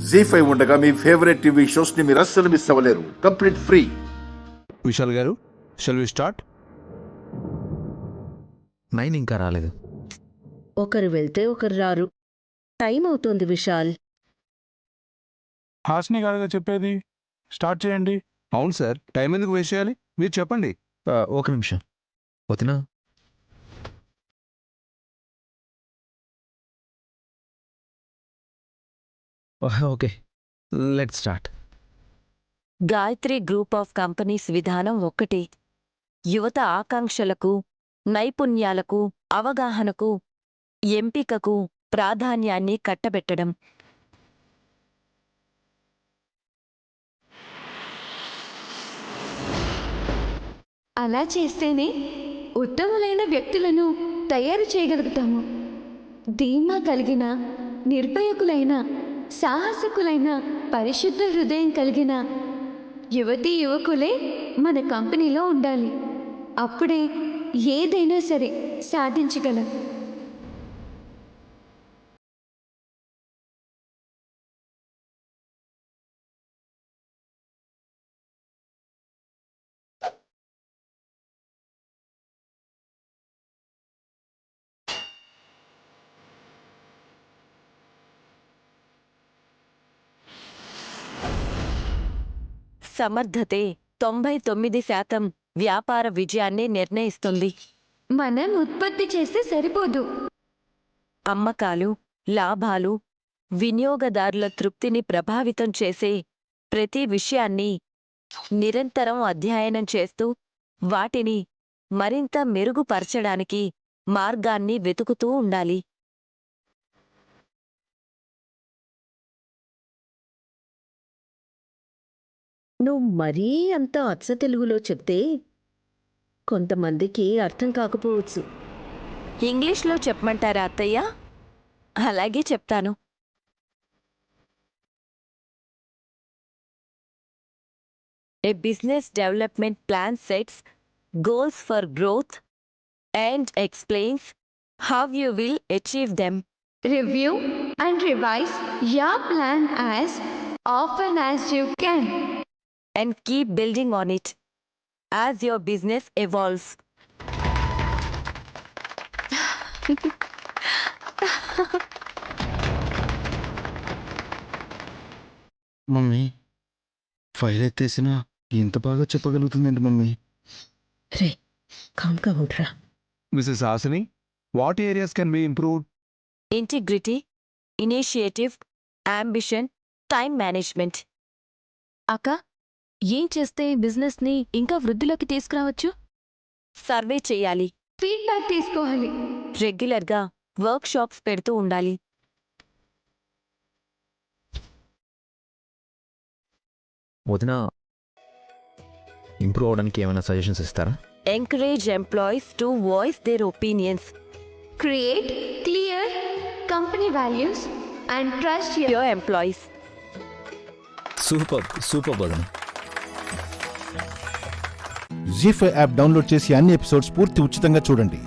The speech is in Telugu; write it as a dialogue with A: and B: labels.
A: జీ5 ఉండగా మీ ఫేవరెట్ టీవీ షోస్ ని మీరు అస్సలు మిస్ అవ్వలేరు. Complete free.
B: Vishal garu, shall we start?
C: 9 ఇంకా రాలేదు.
D: ఒకరు వెళ్తే ఒకరు రారు. టైం అవుతోంది విశాల్.
E: హాస్ని గారుగా చెప్పేది స్టార్ట్ చేయండి.
B: అవును సార్, టైం ఎందుకు వేస్ట్ చేయాలి? మీరు చెప్పండి.
C: ఒక నిమిషం వదినా. Okay, let's start.
F: Gayatri group of companies విధానం ఒక్కటే. యువత ఆకాంక్షలకు, నైపుణ్యాలకు, అవగాహనకు, ఎంపికకు ప్రాధాన్యాన్ని కట్టబెట్టడం.
G: అలా చేస్తేనే ఉత్తములైన వ్యక్తులను తయారు చేయగలుగుతాము. ధీమా కలిగిన, నిర్భయకులైన, సాహసికులైన, పరిశుద్ధ హృదయం కలిగిన యువతీ యువకులే మన కంపెనీలో ఉండాలి. అప్పుడే ఏదైనా సరే సాధించగలం.
F: సమర్థతే 99% వ్యాపార విజయాన్ని నిర్ణయిస్తుంది.
G: మనం ఉత్పత్తి చేస్తే సరిపోదు.
F: అమ్మకాలు, లాభాలు, వినియోగదారుల తృప్తిని ప్రభావితం చేసే ప్రతి విషయాన్ని నిరంతరం అధ్యయనం చేస్తూ వాటిని మరింత మెరుగుపరచడానికి మార్గాన్ని వెతుకుతూ ఉండాలి.
D: నువ్వు మరీ అంత అచ్చ తెలుగులో చెప్తే కొంతమందికి అర్థం కాకపోవచ్చు.
F: ఇంగ్లీష్లో చెప్పమంటారా అత్తయ్య? అలాగే చెప్తాను. A business development plan sets goals for growth and explains how you will achieve them.
G: Review and revise your plan as often as you can.
F: And keep building on it as your business evolves.
B: Mummy, file ఎత్తేసినా ఇంత బాగా చెప్పగలుగుతుందండి మమ్మీ.
D: రే, కామ్గా ఉండ్రా.
B: Mrs Hasini, what areas can be improved?
F: Integrity, initiative, ambition, time management.
G: అక్క, ఏం చేస్తే బిజినెస్ని ఇంకా వృద్ధిలోకి తీసుకురావచ్చు?
F: సర్వే చేయాలి.
G: ఫీడ్బ్యాక్ తీసుకోవాలి.
F: రెగ్యులర్గా వర్క్షాప్స్ పెడుతూ ఉండాలి.
C: వదినా, ఇంప్రూవ్ అవడానికి ఏమైనా సజెషన్స్ ఇస్తారా?
F: Encourage employees to voice their opinions.
G: Create clear company values and trust
F: Your employees.
C: Super వదినా.
H: జీ5 యాప్ డౌన్లోడ్ చేసి అన్ని ఎపిసోడ్స్ పూర్తి ఉచితంగా చూడండి.